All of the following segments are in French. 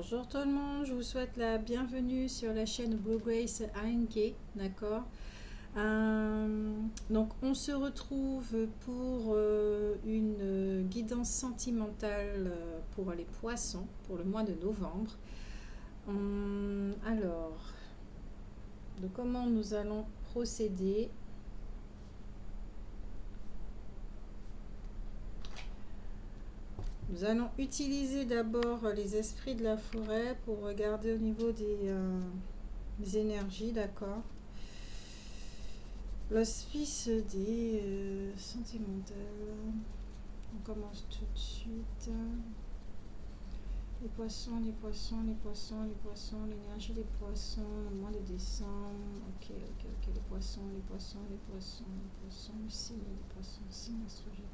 Bonjour tout le monde, je vous souhaite la bienvenue sur la chaîne Blue Grace ANK, d'accord. Donc on se retrouve pour une guidance sentimentale pour les poissons pour le mois de novembre. Alors, de comment nous allons procéder? Nous allons utiliser d'abord les esprits de la forêt pour regarder au niveau des énergies, d'accord. L'auspice des sentimentales. On commence tout de suite. Les poissons, les poissons, les poissons, les poissons, l'énergie des poissons, le mois de décembre. Ok, les poissons, les poissons, les poissons, les poissons, le signe des poissons, signe astrologique.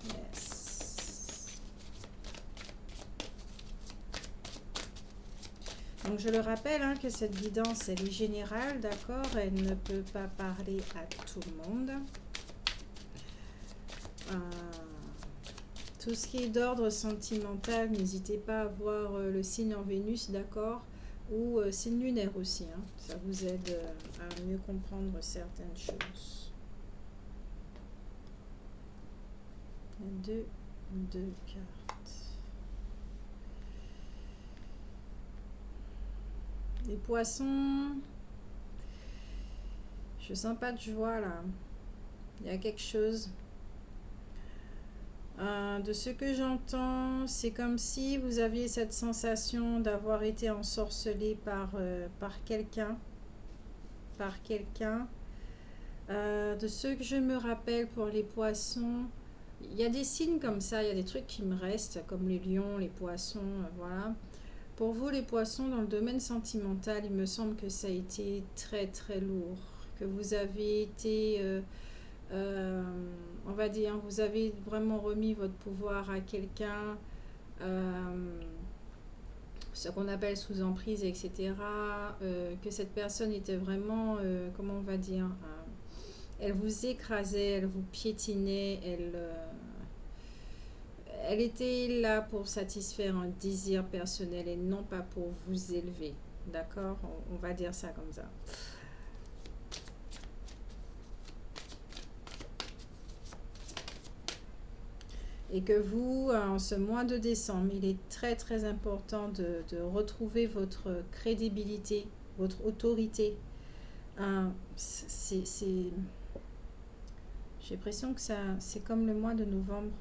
Yes. Donc je le rappelle que cette guidance elle est générale, d'accord, elle ne peut pas parler à tout le monde. Tout ce qui est d'ordre sentimental, n'hésitez pas à voir le signe en Vénus, d'accord, ou signe lunaire aussi, ça vous aide à mieux comprendre certaines choses. Deux cartes. Les poissons, je sens pas de joie là, il y a quelque chose. De ce que j'entends, c'est comme si vous aviez cette sensation d'avoir été ensorcelé par quelqu'un. De ce que je me rappelle pour les poissons, il y a des signes comme ça, il y a des trucs qui me restent, comme les lions, les poissons, voilà. Pour vous, les poissons, dans le domaine sentimental, il me semble que ça a été très très lourd, que vous avez été... on va dire, vous avez vraiment remis votre pouvoir à quelqu'un, ce qu'on appelle sous emprise, etc. Que cette personne était vraiment, comment on va dire, elle vous écrasait, elle vous piétinait, elle était là pour satisfaire un désir personnel et non pas pour vous élever. D'accord, on va dire ça comme ça. Et que vous, en ce mois de décembre, il est très très important de retrouver votre crédibilité, votre autorité. J'ai l'impression que c'est comme le mois de novembre.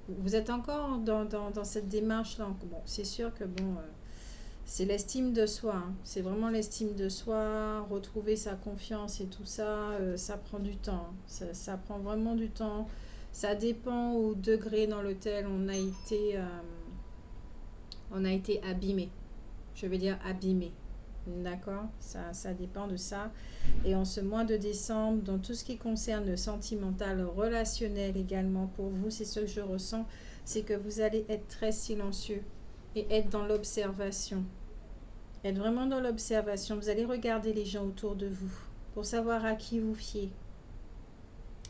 Vous êtes encore dans cette démarche-là. Bon, c'est sûr que bon, c'est l'estime de soi. C'est vraiment l'estime de soi, retrouver sa confiance et tout ça, ça prend du temps. Ça prend vraiment du temps. Ça dépend au degré dans lequel on a été abîmé. Je vais dire abîmé. D'accord, ça dépend de ça. Et en ce mois de décembre, dans tout ce qui concerne le sentimental, relationnel également, pour vous, c'est ce que je ressens, c'est que vous allez être très silencieux et être dans l'observation. Être vraiment dans l'observation. Vous allez regarder les gens autour de vous pour savoir à qui vous fiez,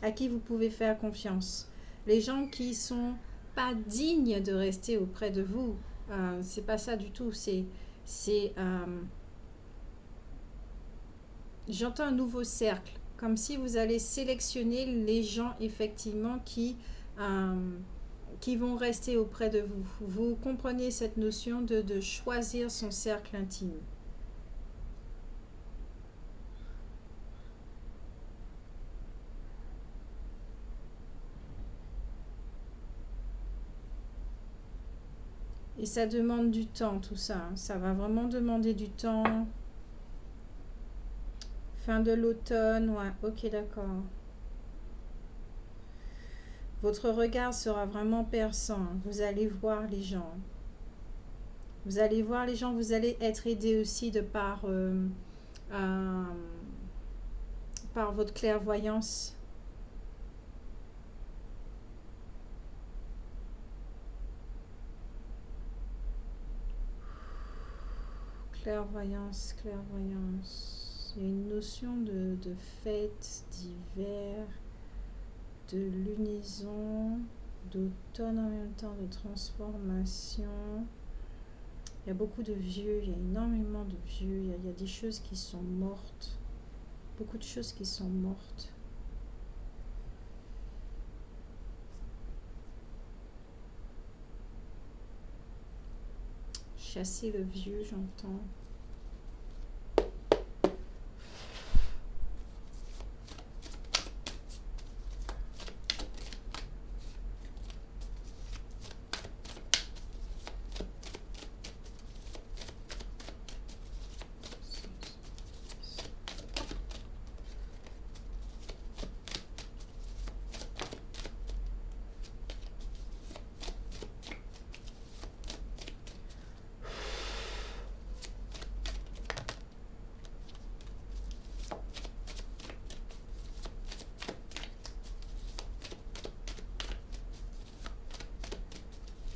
à qui vous pouvez faire confiance. Les gens qui sont pas dignes de rester auprès de vous, c'est pas ça du tout. J'entends un nouveau cercle, comme si vous allez sélectionner les gens effectivement qui vont rester auprès de vous. Vous comprenez cette notion de choisir son cercle intime. Et ça demande du temps, tout ça. Ça va vraiment demander du temps. Fin de l'automne, ouais, ok, d'accord. Votre regard sera vraiment perçant. Vous allez voir les gens. Vous allez voir les gens, vous allez être aidé aussi de par votre clairvoyance. Clairvoyance. Il y a une notion de fête, d'hiver, de lunaison. d'automne en même temps, de transformation. Il y a beaucoup de vieux, il y a énormément de vieux, il y a des choses qui sont mortes. Beaucoup de choses qui sont mortes. Chasser le vieux, j'entends.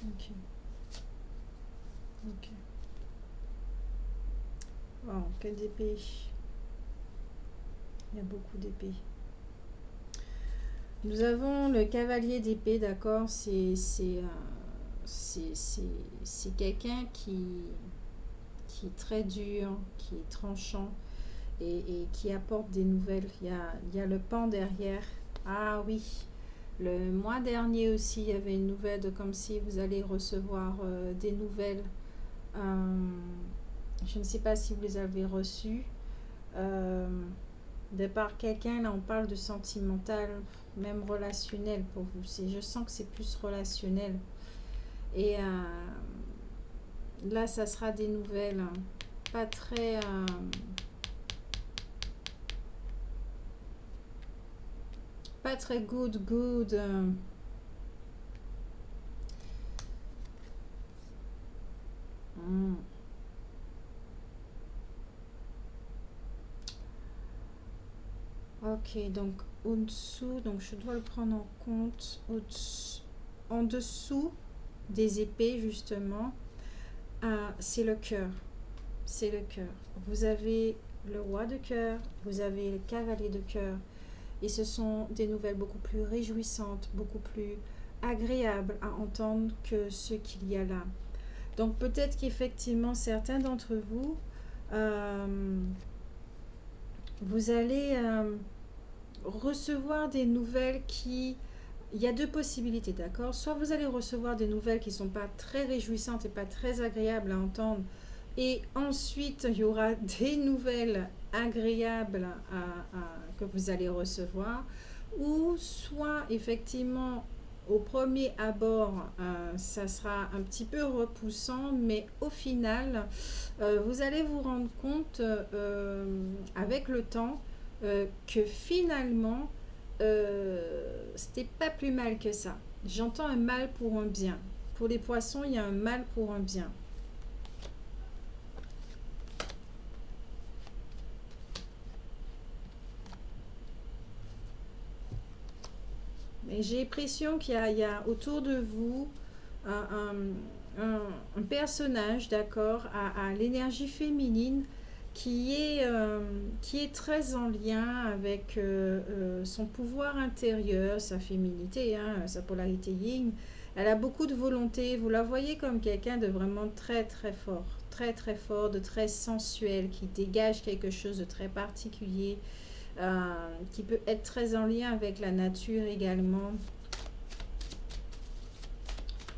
Ok. Ok. Oh, que d'épée. Il y a beaucoup d'épées. Nous avons le cavalier d'épée, d'accord? C'est quelqu'un qui est très dur, qui est tranchant et qui apporte des nouvelles. Il y a le pan derrière. Ah oui, le mois dernier aussi, il y avait une nouvelle de comme si vous allez recevoir des nouvelles. Euh, je ne sais pas si vous les avez reçues. Euh, de par quelqu'un, là on parle de sentimental, même relationnel pour vous. Je sens que c'est plus relationnel. Et là, ça sera des nouvelles pas très... pas très good. Hmm. Ok, donc au-dessous, donc je dois le prendre en compte. En dessous des épées, justement, c'est le cœur. C'est le cœur. Vous avez le roi de cœur, vous avez le cavalier de cœur. Et ce sont des nouvelles beaucoup plus réjouissantes, beaucoup plus agréables à entendre que ce qu'il y a là. Donc peut-être qu'effectivement, certains d'entre vous, vous allez recevoir des nouvelles qui... Il y a deux possibilités, d'accord? Soit vous allez recevoir des nouvelles qui ne sont pas très réjouissantes et pas très agréables à entendre. Et ensuite, il y aura des nouvelles agréables que vous allez recevoir. Ou soit, effectivement, au premier abord, ça sera un petit peu repoussant, mais au final, vous allez vous rendre compte avec le temps que finalement, c'était pas plus mal que ça. J'entends un mal pour un bien. Pour les poissons, il y a un mal pour un bien. Et j'ai l'impression qu'il y a autour de vous un personnage, d'accord, à l'énergie féminine qui est très en lien avec son pouvoir intérieur, sa féminité, hein, sa polarité yin. Elle a beaucoup de volonté. Vous la voyez comme quelqu'un de vraiment très fort, de très sensuel, qui dégage quelque chose de très particulier, qui peut être très en lien avec la nature également.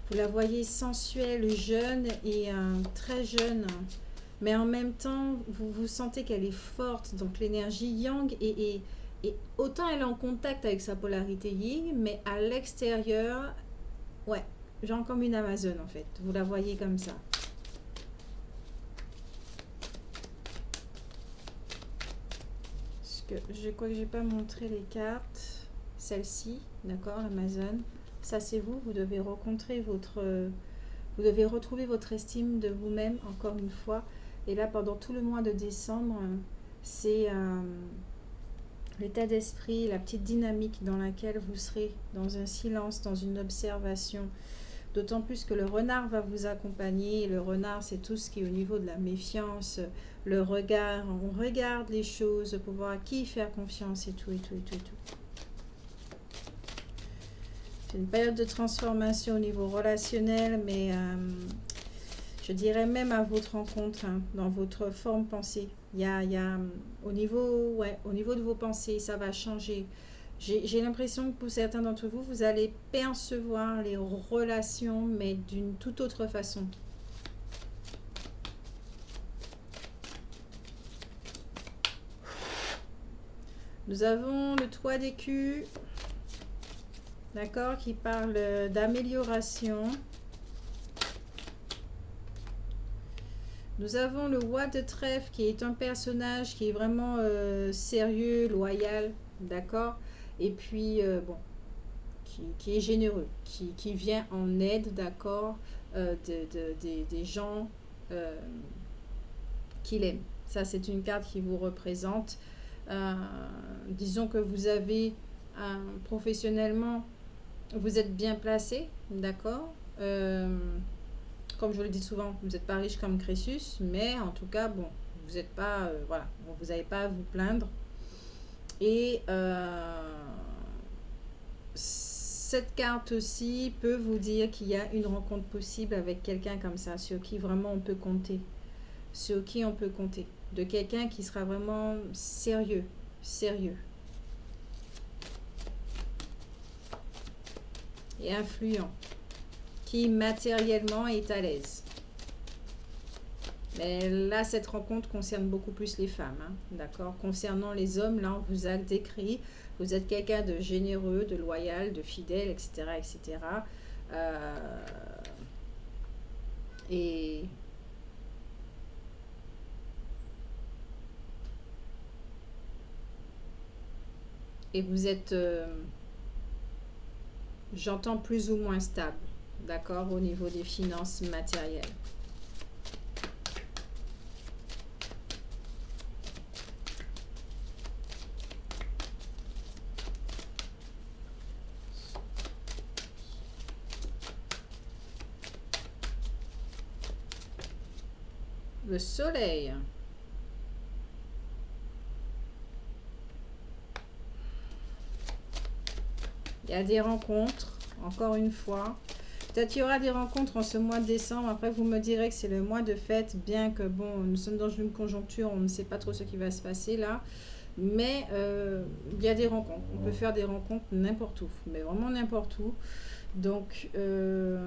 Vous la voyez sensuelle, jeune et très jeune. Mais en même temps, vous sentez qu'elle est forte. Donc l'énergie yang et autant elle est en contact avec sa polarité yin, mais à l'extérieur, ouais, genre comme une Amazone en fait. Vous la voyez comme ça. Parce que je crois que j'ai pas montré les cartes. Celle-ci, d'accord, l'Amazone. Ça c'est vous. Vous devez rencontrer vous devez retrouver votre estime de vous-même encore une fois. Et là, pendant tout le mois de décembre, c'est l'état d'esprit, la petite dynamique dans laquelle vous serez, dans un silence, dans une observation. D'autant plus que le renard va vous accompagner. Le renard, c'est tout ce qui est au niveau de la méfiance, le regard. On regarde les choses pour voir à qui faire confiance et tout. C'est une période de transformation au niveau relationnel, mais je dirais même à votre rencontre, hein, dans votre forme pensée. Il y a au niveau, ouais, au niveau de vos pensées, ça va changer. J'ai l'impression que pour certains d'entre vous, vous allez percevoir les relations, mais d'une toute autre façon. Nous avons le toit d'écu, d'accord, qui parle d'amélioration. Nous avons le roi de trèfle qui est un personnage qui est vraiment sérieux, loyal, d'accord. Et puis, bon, qui est généreux, qui vient en aide, d'accord, des gens qu'il aime. Ça, c'est une carte qui vous représente. Disons que vous avez professionnellement, vous êtes bien placé, d'accord. Comme je le dis souvent, vous n'êtes pas riche comme Crésus, mais en tout cas, bon, vous n'êtes pas, voilà, bon, vous n'avez pas à vous plaindre. Et cette carte aussi peut vous dire qu'il y a une rencontre possible avec quelqu'un comme ça, sur qui vraiment on peut compter. Sur qui on peut compter. De quelqu'un qui sera vraiment sérieux, sérieux. Et influent. Qui matériellement est à l'aise. Mais là, cette rencontre concerne beaucoup plus les femmes, hein, d'accord. Concernant les hommes, là, on vous a décrit, vous êtes quelqu'un de généreux, de loyal, de fidèle, etc., etc. Et vous êtes, j'entends plus ou moins stable, d'accord, au niveau des finances matérielles. Le soleil. Il y a des rencontres, encore une fois. Peut-être qu'il y aura des rencontres en ce mois de décembre. Après, vous me direz que c'est le mois de fête, bien que, bon, nous sommes dans une conjoncture, on ne sait pas trop ce qui va se passer là. Mais il y a des rencontres. On peut faire des rencontres n'importe où, mais vraiment n'importe où. Donc, de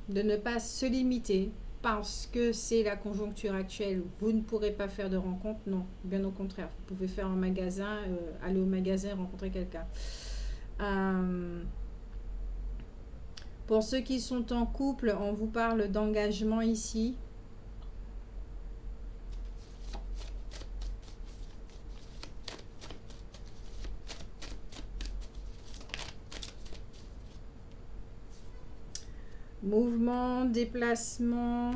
ne pas se limiter parce que c'est la conjoncture actuelle. Vous ne pourrez pas faire de rencontres, non. Bien au contraire, vous pouvez faire un magasin, aller au magasin, rencontrer quelqu'un. Pour ceux qui sont en couple, on vous parle d'engagement ici. Mouvement, déplacement.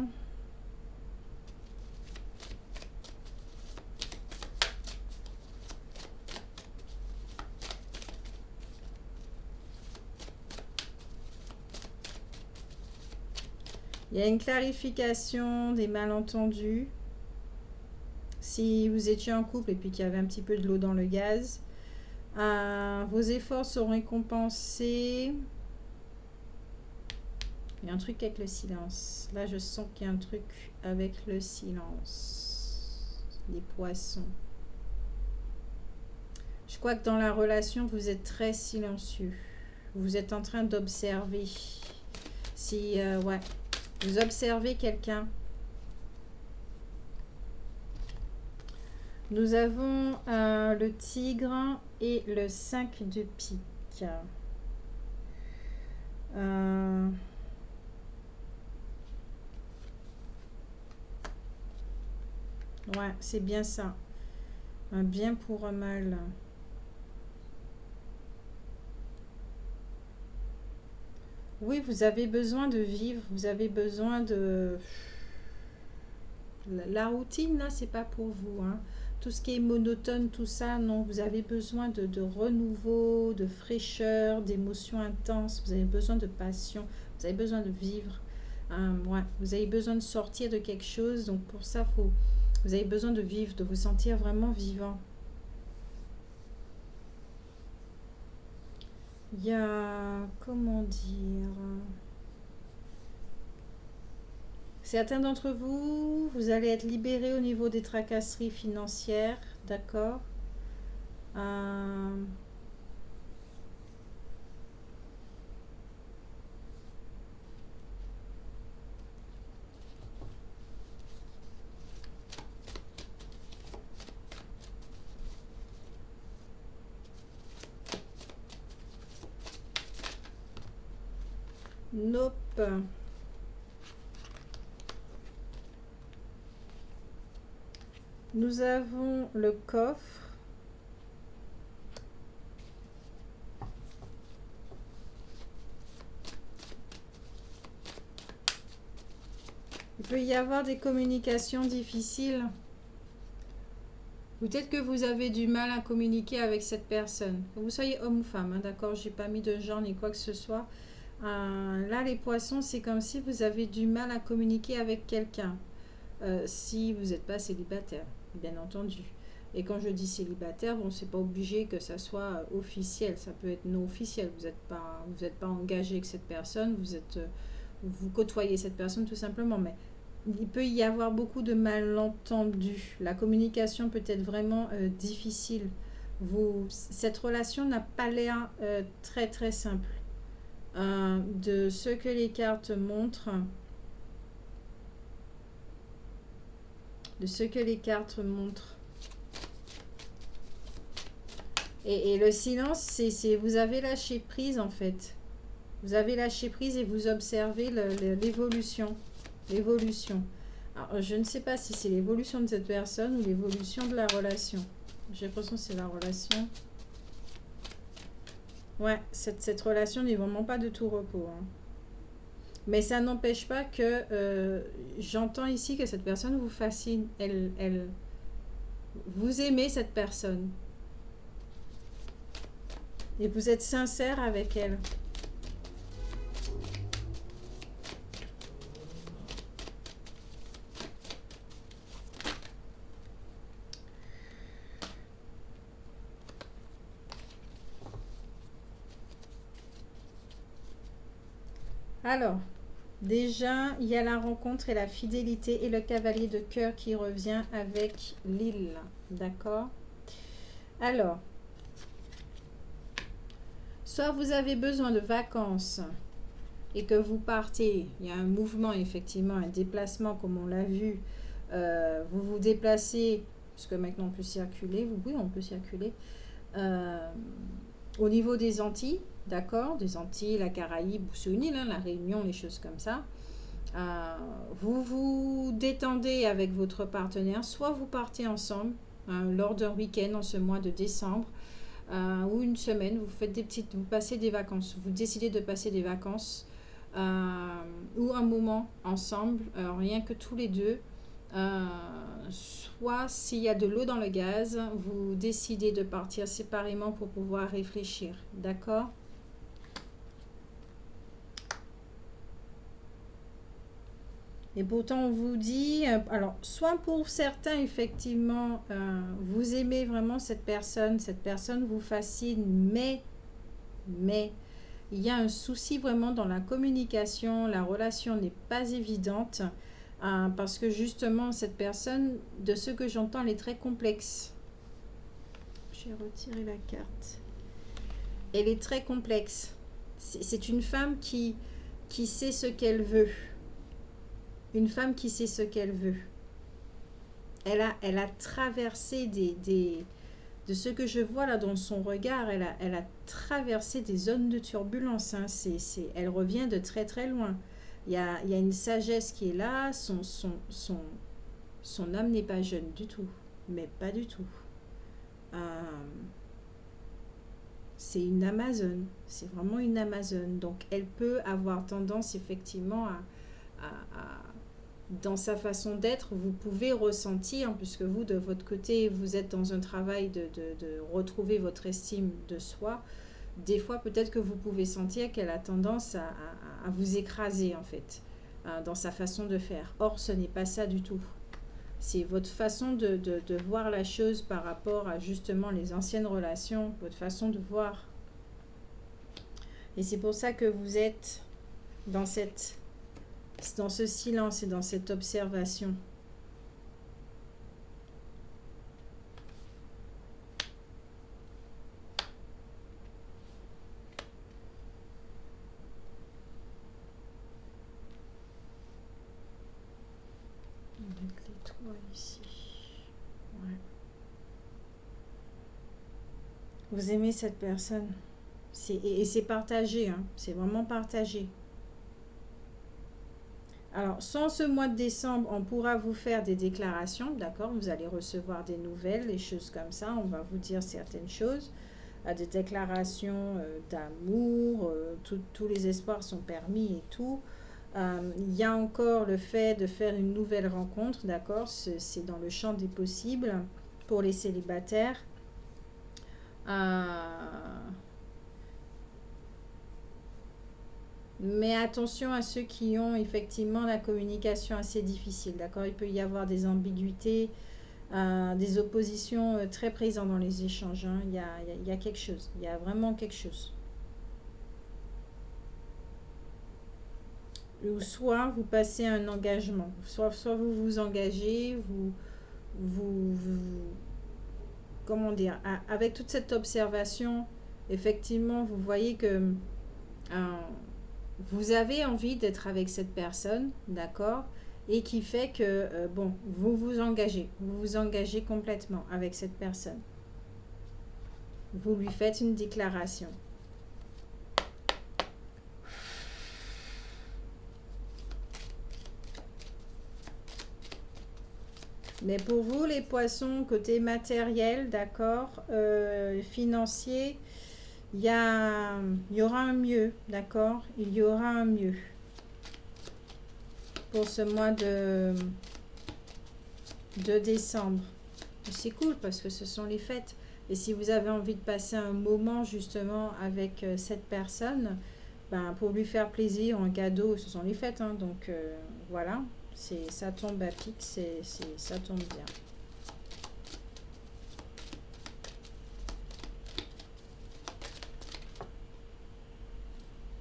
Il y a une clarification des malentendus. Si vous étiez en couple et puis qu'il y avait un petit peu de l'eau dans le gaz, vos efforts seront récompensés. Il y a un truc avec le silence. Là, je sens qu'il y a un truc avec le silence. Les poissons. Je crois que dans la relation, vous êtes très silencieux. Vous êtes en train d'observer. Si, ouais, vous observez quelqu'un. Nous avons le tigre et le 5 de pique. Ouais, c'est bien ça. Un bien pour un mal. Oui, vous avez besoin de vivre. Vous avez besoin de... La routine, là, c'est pas pour vous, hein. Tout ce qui est monotone, tout ça, non. Vous avez besoin de renouveau, de fraîcheur, d'émotions intenses. Vous avez besoin de passion. Vous avez besoin de vivre. Ouais, vous avez besoin de sortir de quelque chose. Donc, pour ça, vous avez besoin de vivre, de vous sentir vraiment vivant. Il y a, comment dire, certains d'entre vous, vous allez être libérés au niveau des tracasseries financières, d'accord. Euh, nope. Nous avons le coffre. Il peut y avoir des communications difficiles. Peut-être que vous avez du mal à communiquer avec cette personne. Que vous soyez homme ou femme, hein, d'accord? J'ai pas mis de genre ni quoi que ce soit. Là, les poissons, c'est comme si vous avez du mal à communiquer avec quelqu'un. Si vous n'êtes pas célibataire, bien entendu. Et quand je dis célibataire, bon, c'est pas obligé que ça soit officiel. Ça peut être non officiel. Vous êtes pas engagé avec cette personne. Vous côtoyez cette personne tout simplement. Mais il peut y avoir beaucoup de malentendus. La communication peut être vraiment difficile. Cette relation n'a pas l'air très très simple. De ce que les cartes montrent, de ce que les cartes montrent. Et le silence, c'est vous avez lâché prise en fait. Vous avez lâché prise et vous observez l'évolution. L'évolution. Alors, je ne sais pas si c'est l'évolution de cette personne ou l'évolution de la relation. J'ai l'impression que c'est la relation. Ouais, cette relation n'est vraiment pas de tout repos, hein. Mais ça n'empêche pas que j'entends ici que cette personne vous fascine. Vous aimez cette personne. Et vous êtes sincère avec elle. Alors, déjà, il y a la rencontre et la fidélité et le cavalier de cœur qui revient avec l'île. D'accord? Alors, soit vous avez besoin de vacances et que vous partez, il y a un mouvement effectivement, un déplacement comme on l'a vu, vous vous déplacez, puisque maintenant on peut circuler, oui on peut circuler, au niveau des Antilles, d'accord, des Antilles, la Caraïbe, ou sur une île, hein, la Réunion, les choses comme ça. Vous vous détendez avec votre partenaire, soit vous partez ensemble lors d'un week-end en ce mois de décembre, ou une semaine, vous passez des vacances, vous décidez de passer des vacances ou un moment ensemble, rien que tous les deux. Soit s'il y a de l'eau dans le gaz, vous décidez de partir séparément pour pouvoir réfléchir, d'accord? Et pourtant, on vous dit, alors, soit pour certains, effectivement, vous aimez vraiment cette personne vous fascine, mais, il y a un souci vraiment dans la communication, la relation n'est pas évidente, parce que justement, cette personne, de ce que j'entends, elle est très complexe. J'ai retiré la carte. Elle est très complexe. C'est une femme qui sait ce qu'elle veut. Une femme qui sait ce qu'elle veut. Elle a traversé de ce que je vois là dans son regard, elle a traversé des zones de turbulence, hein. Elle revient de très très loin. Il y a une sagesse qui est là, son âme n'est pas jeune du tout, mais pas du tout. Euh, c'est une Amazone, c'est vraiment une Amazone. Donc elle peut avoir tendance effectivement à dans sa façon d'être, vous pouvez ressentir, puisque vous, de votre côté, vous êtes dans un travail de retrouver votre estime de soi, des fois, peut-être que vous pouvez sentir qu'elle a tendance à vous écraser, en fait, dans sa façon de faire. Or, ce n'est pas ça du tout. C'est votre façon de voir la chose par rapport à, justement, les anciennes relations, votre façon de voir. Et c'est pour ça que vous êtes dans ce silence et dans cette observation. Avec les trois ici. Ouais. Vous aimez cette personne. Et c'est partagé, hein. C'est vraiment partagé. Alors, sans ce mois de décembre, on pourra vous faire des déclarations, d'accord? Vous allez recevoir des nouvelles, des choses comme ça. On va vous dire certaines choses, des déclarations d'amour, tous les espoirs sont permis et tout. Il y a encore le fait de faire une nouvelle rencontre, d'accord? C'est dans le champ des possibles pour les célibataires. Mais attention à ceux qui ont effectivement la communication assez difficile, d'accord? Il peut y avoir des ambiguïtés, des oppositions très présentes dans les échanges, hein. Il y a quelque chose, il y a vraiment quelque chose. Ou soit vous passez un engagement, soit vous vous engagez, comment dire, avec toute cette observation, effectivement, vous voyez que vous avez envie d'être avec cette personne, d'accord? Et qui fait que, bon, vous vous engagez complètement avec cette personne. Vous lui faites une déclaration. Mais pour vous, les poissons, côté matériel, d'accord, financier, il y aura un mieux, d'accord? Il y aura un mieux pour ce mois de décembre. C'est cool parce que ce sont les fêtes. Et si vous avez envie de passer un moment justement avec cette personne, ben, pour lui faire plaisir, un cadeau, ce sont les fêtes, hein, donc voilà, ça tombe à pic, ça tombe bien.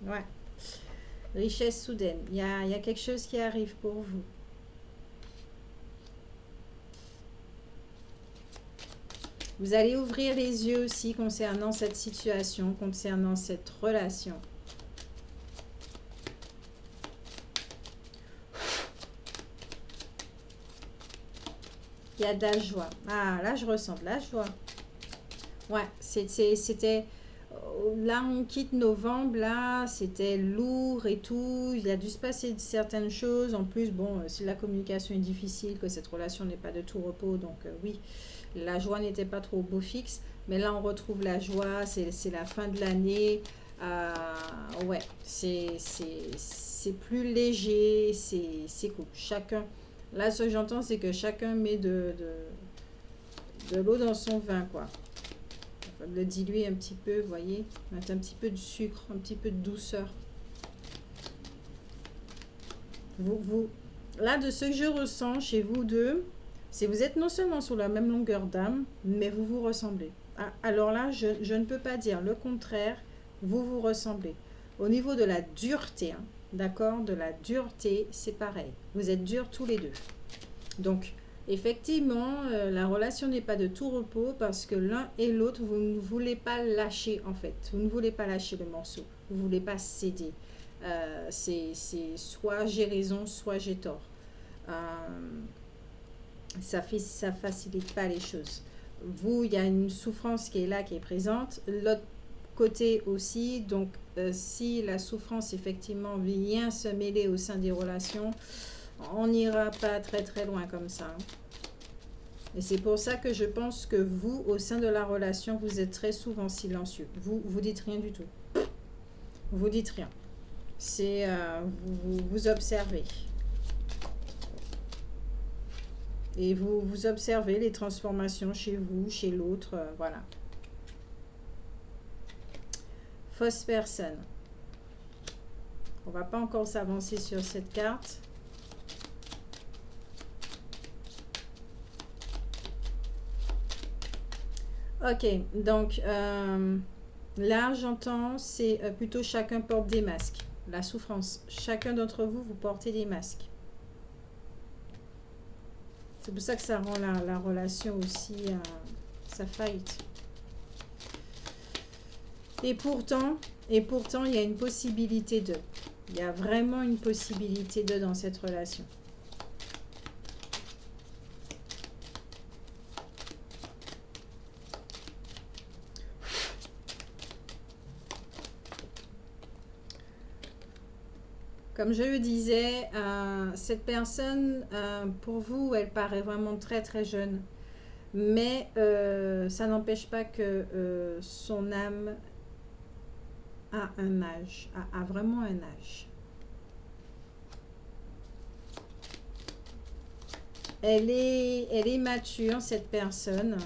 Ouais. Richesse soudaine. Il y a quelque chose qui arrive pour vous. Vous allez ouvrir les yeux aussi concernant cette situation, concernant cette relation. Il y a de la joie. Ah, là, je ressens de la joie. Ouais, c'était... Là, on quitte novembre, là, c'était lourd et tout. Il a dû se passer certaines choses. En plus, bon, si la communication est difficile, que cette relation n'est pas de tout repos, donc oui, la joie n'était pas trop au beau fixe. Mais là, on retrouve la joie, c'est la fin de l'année. Ouais, c'est plus léger, c'est cool. Chacun, là, ce que j'entends, c'est que chacun met de l'eau dans son vin, quoi. Le diluer un petit peu, vous voyez, mettre un petit peu de sucre, un petit peu de douceur. Là, de ce que je ressens chez vous deux, c'est que vous êtes non seulement sur la même longueur d'âme, mais vous vous ressemblez. Alors là, je ne peux pas dire le contraire, vous vous ressemblez. Au niveau de la dureté, hein, d'accord, de la dureté, c'est pareil. Vous êtes durs tous les deux. Donc, effectivement, la relation n'est pas de tout repos parce que l'un et l'autre, vous ne voulez pas lâcher en fait. Vous ne voulez pas lâcher le morceau. Vous ne voulez pas céder. C'est soit j'ai raison, soit j'ai tort. Ça facilite pas les choses. Vous, il y a une souffrance qui est là, qui est présente. L'autre côté aussi. Donc, si la souffrance effectivement vient se mêler au sein des relations, on n'ira pas très très loin comme ça. Et c'est pour ça que je pense que vous, au sein de la relation, vous êtes très souvent silencieux. Vous dites rien du tout. Vous dites rien. C'est vous observez. Et vous observez les transformations chez vous, chez l'autre, voilà. Fausse personne. On va pas encore s'avancer sur cette carte. Ok, donc Là, j'entends, c'est plutôt chacun porte des masques. La souffrance. Chacun d'entre vous, vous portez des masques. C'est pour ça que ça rend la relation aussi, ça fight. Et pourtant, il y a une possibilité de. Il y a vraiment une possibilité de dans cette relation. Comme je le disais, cette personne, pour vous, elle paraît vraiment très très jeune. Mais ça n'empêche pas que son âme a un âge, a vraiment un âge. Elle est mature, cette personne.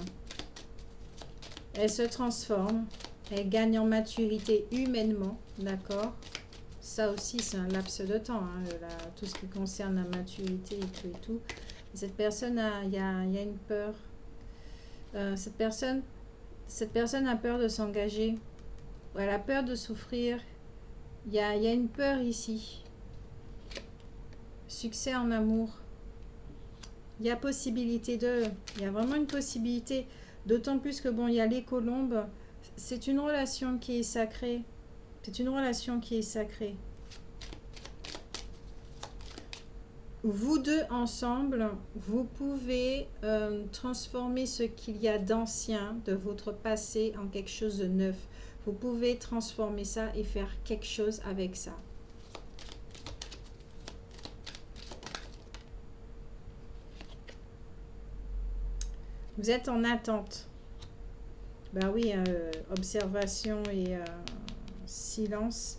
Elle se transforme. Elle gagne en maturité humainement, d'accord? Ça aussi, c'est un laps de temps, hein, tout ce qui concerne la maturité et tout. Cette personne, il y a une peur. Cette personne a peur de s'engager. Elle a peur de souffrir. Il y a une peur ici. Succès en amour. Il y a possibilité de... Il y a vraiment une possibilité. D'autant plus que, bon, il y a les colombes. C'est une relation qui est sacrée. C'est une relation qui est sacrée. Vous deux ensemble, vous pouvez transformer ce qu'il y a d'ancien, de votre passé, en quelque chose de neuf. Vous pouvez transformer ça et faire quelque chose avec ça. Vous êtes en attente. Ben oui, observation et silence.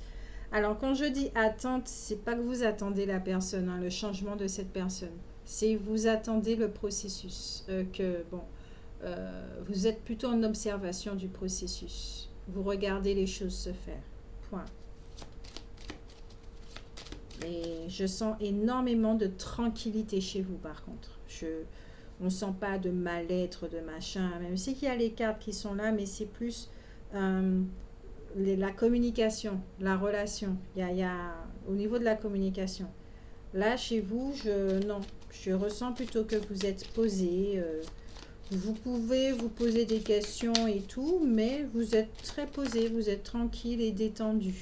Alors, quand je dis attente, c'est pas que vous attendez la personne, hein, le changement de cette personne. C'est vous attendez le processus. Vous êtes plutôt en observation du processus. Vous regardez les choses se faire. Point. Et je sens énormément de tranquillité chez vous, par contre. On ne sent pas de mal-être, de machin. Même si il y a les cartes qui sont là, mais c'est plus la communication, la relation. Il y a au niveau de la communication. Là, chez vous, je ressens plutôt que vous êtes posé. Vous pouvez vous poser des questions et tout, mais vous êtes très posé, vous êtes tranquille et détendu.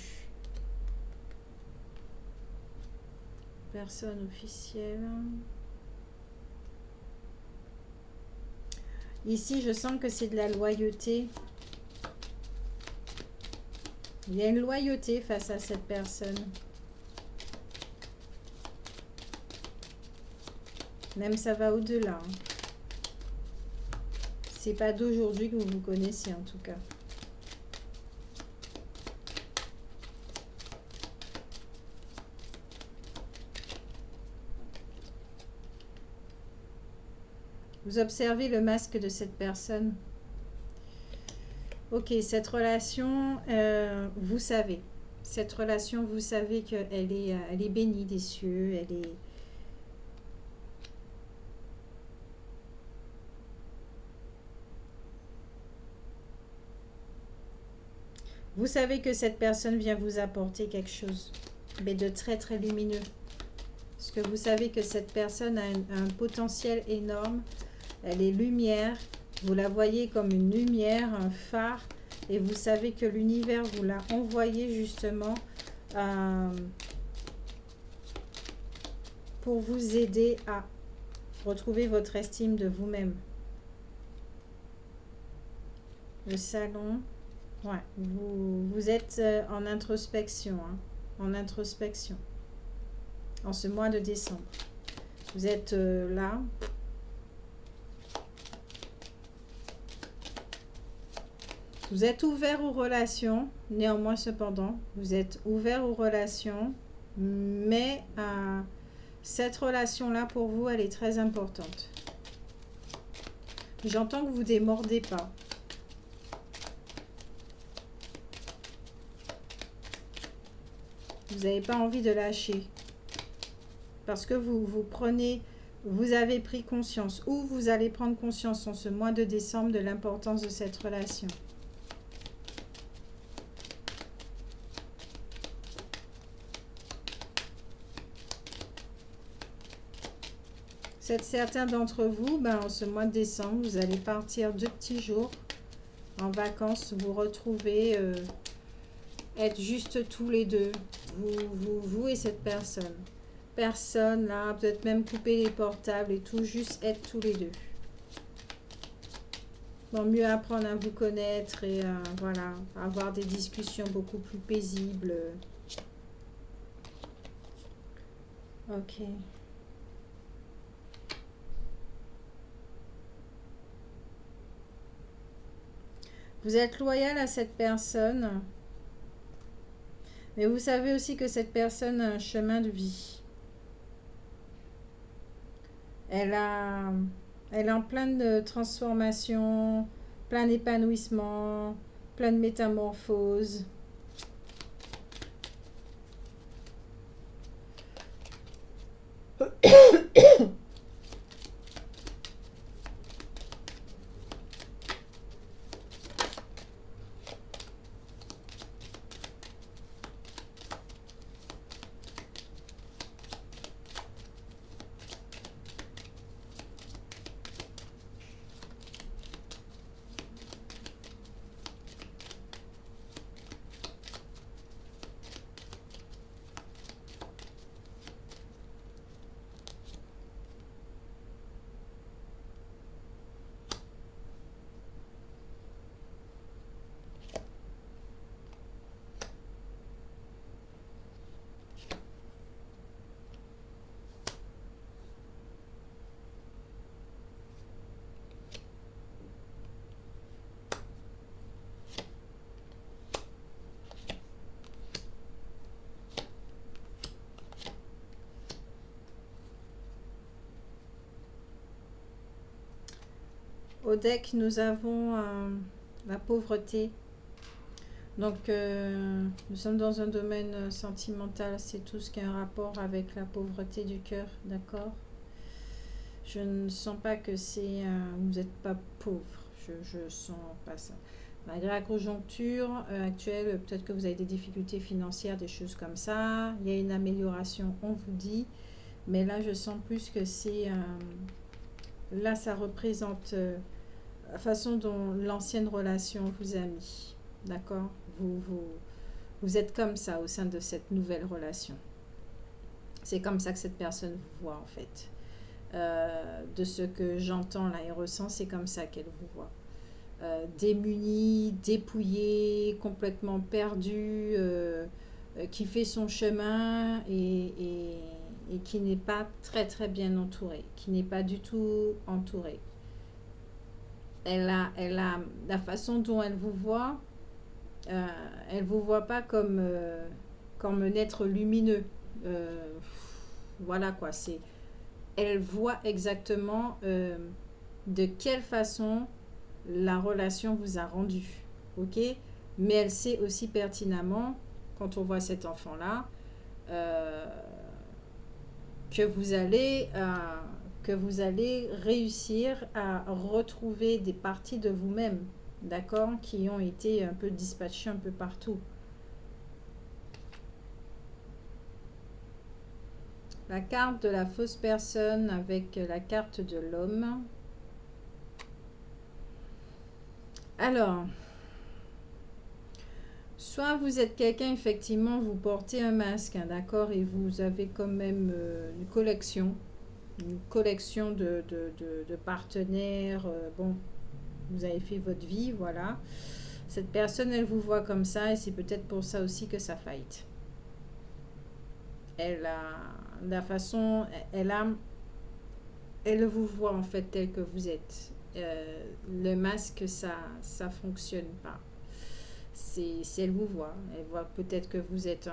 Personne officielle. Ici, je sens que c'est de la loyauté. Il y a une loyauté face à cette personne. Même ça va au-delà. Hein. C'est pas d'aujourd'hui que vous vous connaissez en tout cas. Vous observez le masque de cette personne. Ok, cette relation, vous savez. Cette relation, vous savez qu'elle elle est bénie des cieux. Elle est... Vous savez que cette personne vient vous apporter quelque chose, mais de très très lumineux. Parce que vous savez que cette personne a un potentiel énorme. Elle est lumière. Vous la voyez comme une lumière, un phare. Et vous savez que l'univers vous l'a envoyé justement pour vous aider à retrouver votre estime de vous-même. Le salon. Ouais, vous êtes en introspection. Hein, en introspection. En ce mois de décembre. Vous êtes là. Vous êtes ouvert aux relations, néanmoins cependant, vous êtes ouvert aux relations, mais cette relation-là pour vous, elle est très importante. J'entends que vous ne démordez pas. Vous n'avez pas envie de lâcher. Parce que vous avez pris conscience, ou vous allez prendre conscience en ce mois de décembre de l'importance de cette relation. Certains d'entre vous, ben, en ce mois de décembre, vous allez partir 2 petits jours en vacances, vous retrouver, être juste tous les deux, vous et cette personne. Personne là, peut-être même couper les portables et tout, juste être tous les deux. Bon, mieux apprendre à vous connaître et voilà, avoir des discussions beaucoup plus paisibles. Ok. Vous êtes loyal à cette personne, mais vous savez aussi que cette personne a un chemin de vie. Elle est en pleine transformation, plein d'épanouissement, plein de métamorphose. Au deck, nous avons la pauvreté. Donc, nous sommes dans un domaine sentimental. C'est tout ce qui a un rapport avec la pauvreté du cœur, d'accord? Je ne sens pas que c'est... vous n'êtes pas pauvre. Je sens pas ça. Malgré la conjoncture actuelle, peut-être que vous avez des difficultés financières, des choses comme ça. Il y a une amélioration, on vous dit. Mais là, je sens plus que c'est... là, ça représente la façon dont l'ancienne relation vous a mis. D'accord? Vous êtes comme ça au sein de cette nouvelle relation. C'est comme ça que cette personne vous voit en fait. De ce que j'entends là et ressens, c'est comme ça qu'elle vous voit. Démunie, dépouillée, complètement perdue, qui fait son chemin et qui n'est pas très très bien entourée, qui n'est pas du tout entourée. Elle a la façon dont elle vous voit pas comme un être lumineux. Voilà quoi, c'est elle voit exactement de quelle façon la relation vous a rendu, ok? Mais elle sait aussi pertinemment, quand on voit cet enfant-là, que vous allez réussir à retrouver des parties de vous-même, d'accord, qui ont été un peu dispatchées un peu partout. La carte de la fausse personne avec la carte de l'homme. Alors, soit vous êtes quelqu'un, effectivement, vous portez un masque, hein, d'accord, et vous avez quand même une collection de partenaires. Bon, vous avez fait votre vie, voilà. Cette personne, elle vous voit comme ça et c'est peut-être pour ça aussi que ça fight. Elle a la façon, elle vous voit en fait tel que vous êtes. Le masque, ça fonctionne pas. Si elle vous voit, elle voit peut-être que vous êtes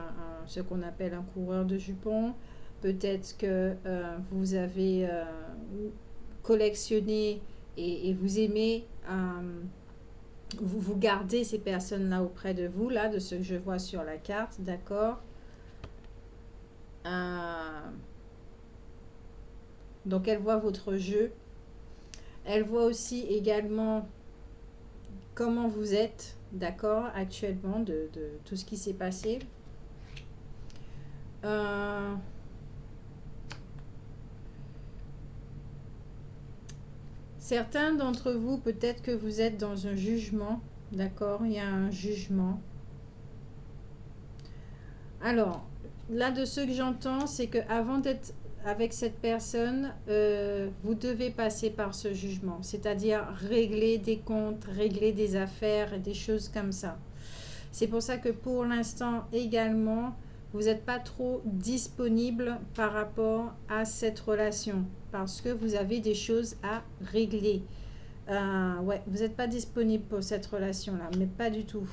ce qu'on appelle un coureur de jupons. Peut-être que vous avez collectionné et vous aimez, vous gardez ces personnes-là auprès de vous, là, de ce que je vois sur la carte, d'accord? Donc, elle voit votre jeu. Elle voit aussi également comment vous êtes, d'accord, actuellement, de tout ce qui s'est passé. Certains d'entre vous, peut-être que vous êtes dans un jugement, d'accord? Il y a un jugement. Alors, là, de ce que j'entends, c'est que avant d'être avec cette personne, vous devez passer par ce jugement, c'est-à-dire régler des comptes, régler des affaires et des choses comme ça. C'est pour ça que pour l'instant également, vous n'êtes pas trop disponible par rapport à cette relation parce que vous avez des choses à régler. Ouais, vous n'êtes pas disponible pour cette relation-là, mais pas du tout.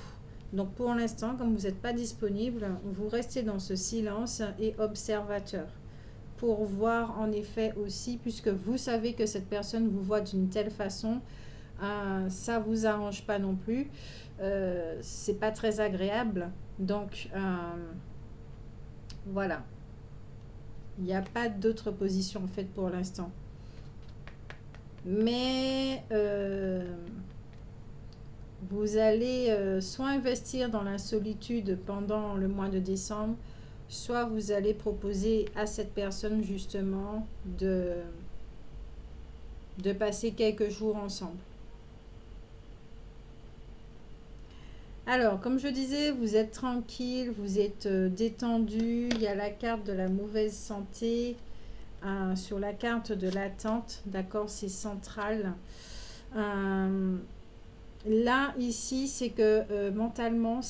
Donc pour l'instant, comme vous n'êtes pas disponible, vous restez dans ce silence et observateur pour voir en effet aussi, puisque vous savez que cette personne vous voit d'une telle façon, ça vous arrange pas non plus. C'est pas très agréable. Donc voilà. Il n'y a pas d'autre position en fait pour l'instant. Mais vous allez soit investir dans la solitude pendant le mois de décembre, soit vous allez proposer à cette personne justement de passer quelques jours ensemble. Alors, comme je disais, vous êtes tranquille, vous êtes détendu. Il y a la carte de la mauvaise santé sur la carte de l'attente. D'accord, c'est central. Là, ici, c'est que mentalement,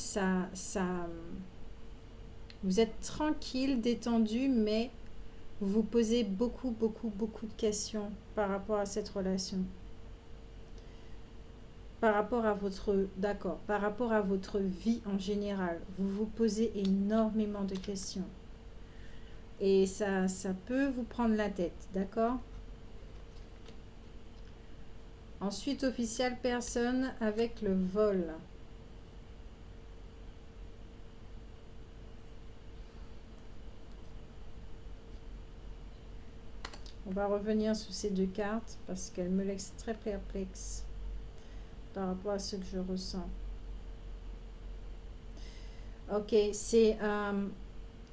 vous êtes tranquille, détendu, mais vous vous posez beaucoup de questions par rapport à cette relation. Par rapport à votre vie en général, vous vous posez énormément de questions. Et ça peut vous prendre la tête, d'accord? Ensuite, officielle personne avec le vol. On va revenir sur ces deux cartes parce qu'elles me laissent très perplexe par rapport à ce que je ressens. Ok, c'est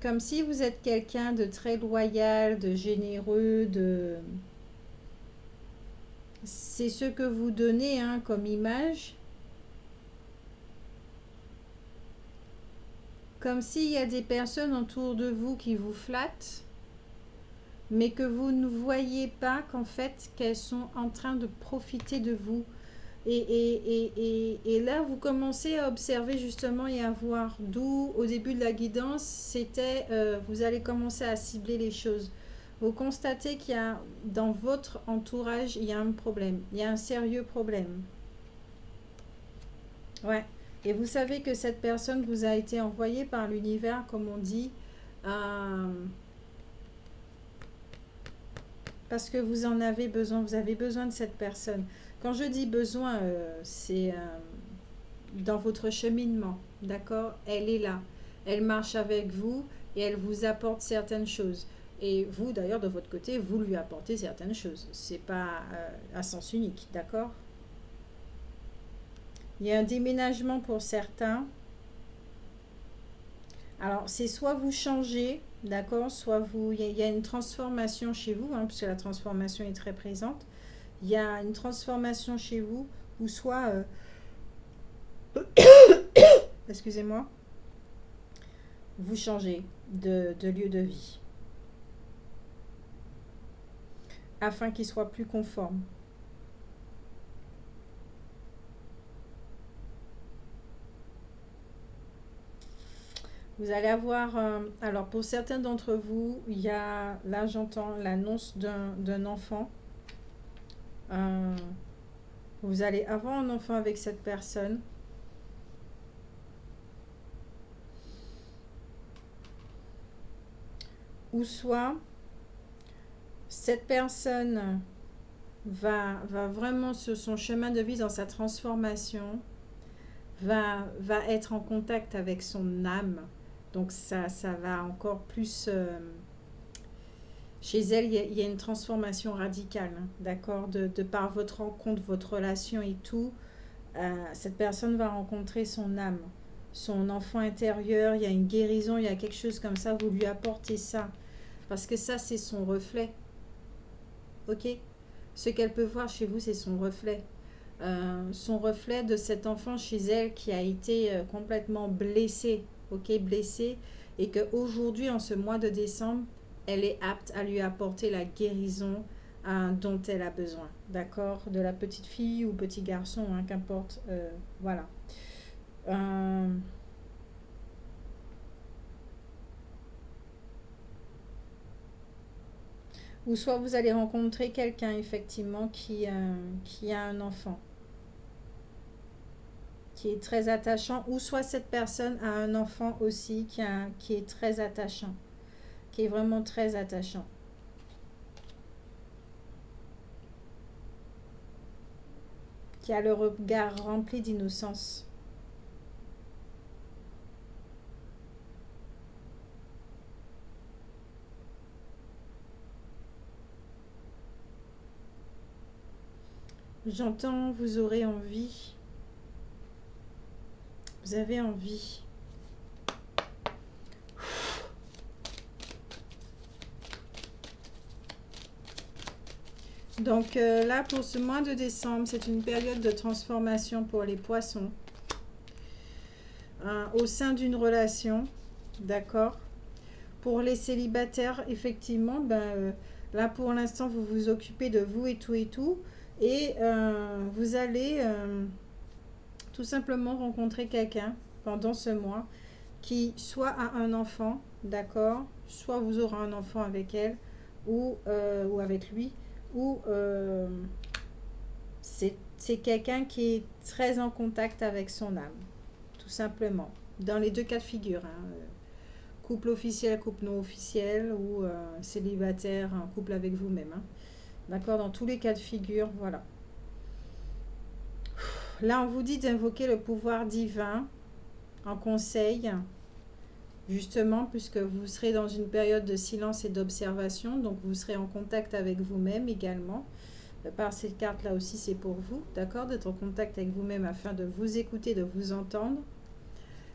comme si vous êtes quelqu'un de très loyal, de généreux, c'est ce que vous donnez comme image. Comme s'il y a des personnes autour de vous qui vous flattent, mais que vous ne voyez pas qu'en fait, qu'elles sont en train de profiter de vous. Et là, vous commencez à observer justement et à voir, d'où au début de la guidance, c'était, vous allez commencer à cibler les choses. Vous constatez qu'il y a, dans votre entourage, il y a un problème, il y a un sérieux problème. Ouais. Et vous savez que cette personne vous a été envoyée par l'univers, comme on dit, parce que vous en avez besoin, vous avez besoin de cette personne. Quand je dis besoin, c'est dans votre cheminement, d'accord? Elle est là, elle marche avec vous et elle vous apporte certaines choses. Et vous, d'ailleurs, de votre côté, vous lui apportez certaines choses. C'est pas à sens unique, d'accord? Il y a un déménagement pour certains. Alors, c'est soit vous changez, d'accord, soit vous, il y a une transformation chez vous, puisque la transformation est très présente. Il y a une transformation chez vous, ou soit, excusez-moi, vous changez de lieu de vie, afin qu'il soit plus conforme. Vous allez avoir, alors pour certains d'entre vous, il y a, là j'entends l'annonce d'un enfant. Vous allez avoir un enfant avec cette personne. Ou soit, cette personne va vraiment sur son chemin de vie, dans sa transformation, va être en contact avec son âme. Donc ça va encore plus... chez elle, il y a une transformation radicale, d'accord, de par votre rencontre, votre relation et tout. Cette personne va rencontrer son âme, son enfant intérieur. Il y a une guérison, il y a quelque chose comme ça. Vous lui apportez ça. Parce que ça, c'est son reflet. Ok? Ce qu'elle peut voir chez vous, c'est son reflet de cet enfant chez elle qui a été complètement blessé, ok, blessé, et qu'aujourd'hui, en ce mois de décembre, elle est apte à lui apporter la guérison dont elle a besoin, d'accord, de la petite fille ou petit garçon, hein, qu'importe, voilà. Euh, ou soit vous allez rencontrer quelqu'un, effectivement, qui a un enfant, qui est très attachant, ou soit cette personne a un enfant aussi qui est très attachant, qui est vraiment très attachant. Qui a le regard rempli d'innocence. J'entends, vous aurez envie. Vous avez envie. Donc là, pour ce mois de décembre, c'est une période de transformation pour les poissons. Au sein d'une relation, d'accord. Pour les célibataires, effectivement, là pour l'instant, vous vous occupez de vous et tout et tout. Et vous allez tout simplement rencontrer quelqu'un pendant ce mois qui soit a un enfant, d'accord, soit vous aurez un enfant avec elle ou avec lui, ou c'est quelqu'un qui est très en contact avec son âme, tout simplement. Dans les deux cas de figure, hein, couple officiel, couple non officiel, ou célibataire, un couple avec vous-même. Hein. D'accord, dans tous les cas de figure, voilà. Là, on vous dit d'invoquer le pouvoir divin en conseil, justement, puisque vous serez dans une période de silence et d'observation, donc vous serez en contact avec vous-même également. Par ces cartes-là aussi, c'est pour vous, d'accord, d'être en contact avec vous-même afin de vous écouter, de vous entendre.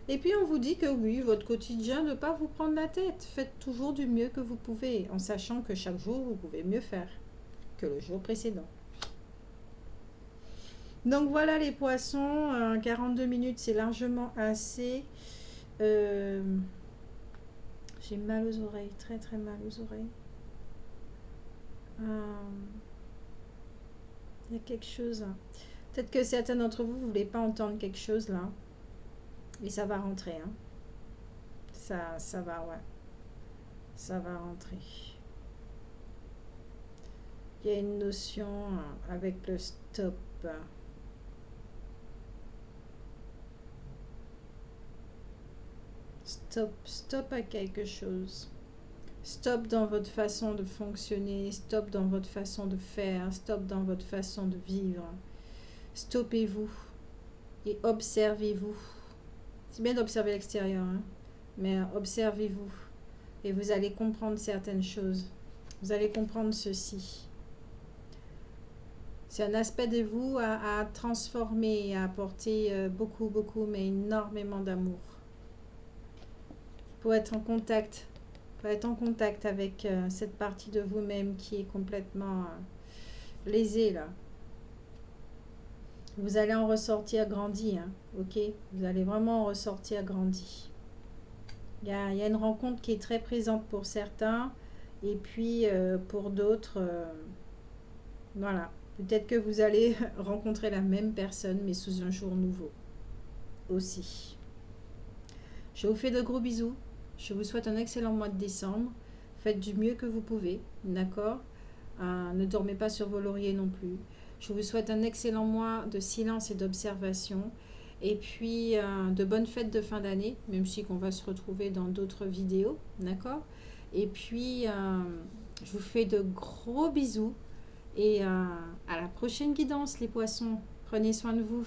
Et puis, on vous dit que oui, votre quotidien, ne pas vous prendre la tête. Faites toujours du mieux que vous pouvez, en sachant que chaque jour, vous pouvez mieux faire que le jour précédent. Donc voilà les poissons, 42 minutes, c'est largement assez. J'ai mal aux oreilles, très très mal aux oreilles. Il y a quelque chose. Peut-être que certains d'entre vous ne voulez pas entendre quelque chose là. Et ça va rentrer. Hein. Ça va, ouais. Ça va rentrer. Il y a une notion avec le stop. Stop à quelque chose. Stop dans votre façon de fonctionner, stop dans votre façon de faire, stop dans votre façon de vivre. Stoppez-vous et observez-vous. C'est bien d'observer l'extérieur, hein, mais observez-vous et vous allez comprendre certaines choses. Vous allez comprendre ceci. C'est un aspect de vous à transformer et à apporter beaucoup, mais énormément d'amour. Pour être en contact avec cette partie de vous-même qui est complètement lésée là. Vous allez en ressortir grandi, hein, ok? Vous allez vraiment en ressortir grandi. Il y a une rencontre qui est très présente pour certains et puis pour d'autres, voilà. Peut-être que vous allez rencontrer la même personne mais sous un jour nouveau aussi. Je vous fais de gros bisous. Je vous souhaite un excellent mois de décembre. Faites du mieux que vous pouvez, d'accord? Ne dormez pas sur vos lauriers non plus. Je vous souhaite un excellent mois de silence et d'observation. Et puis, de bonnes fêtes de fin d'année, même si on va se retrouver dans d'autres vidéos, d'accord? Et puis, je vous fais de gros bisous. Et à la prochaine guidance, les poissons. Prenez soin de vous.